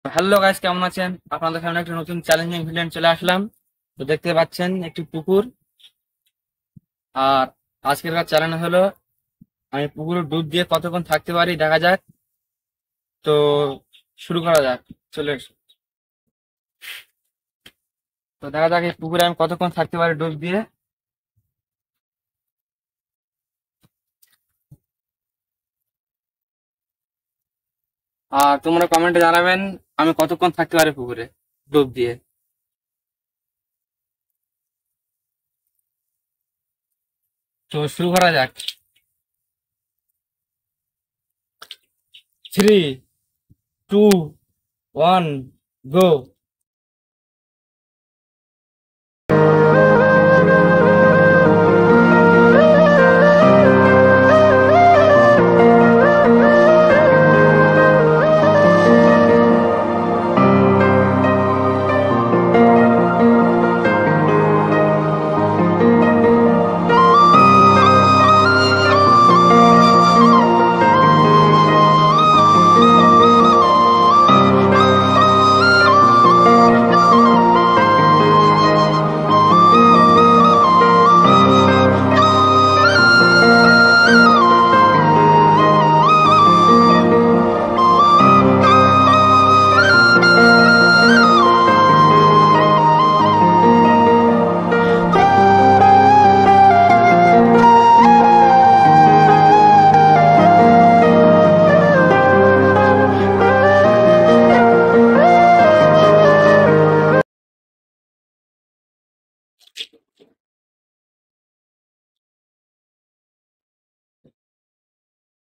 Hello guys, কেমন আছেন? আপনাদের সামনে একটা নতুন চ্যালেঞ্জিং ভিডিও চলে আসলাম। তো দেখতে পাচ্ছেন একটি পুকুর। আর আজকের চ্যালেঞ্জ হলো আমি পুকুরে ডুব দিয়ে কতক্ষণ থাকতে পারি দেখা যাক। তো শুরু করা যাক। চলে এসো। তো দেখা যাক এই পুকুরে আমি কতক্ষণ থাকতে পারি ডুব দিয়ে। আর তোমরা কমেন্টে জানাবেন আমি কতক্ষণ থাকতে পারি পুকুরে ডুব দিয়ে। তো শুরু করা যাক। 3, 2, 1, গো।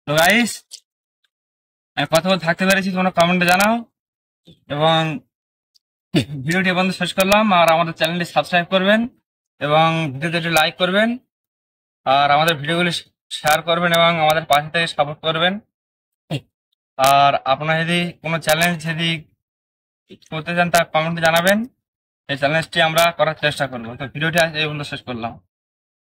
তো গাইস, আমি কতক্ষণ থাকতে পেরেছি তোমরা কমেন্টে জানাও। এবং ভিডিওটি বন্ধ শেষ করলাম। আর আমাদের চ্যানেলটি সাবস্ক্রাইব করবেন এবং ভিডিওতে একটি লাইক করবেন। আর আমাদের ভিডিওগুলি শেয়ার করবেন এবং আমাদের পাশে থেকে সাপোর্ট করবেন। আর আপনারা যদি কোনো চ্যালেঞ্জ যদি করতে চান তা কমেন্টে জানাবেন। এই চ্যালেঞ্জটি আমরা করার চেষ্টা করবো। তো ভিডিওটি আজ এই পর্যন্ত শেষ করলাম।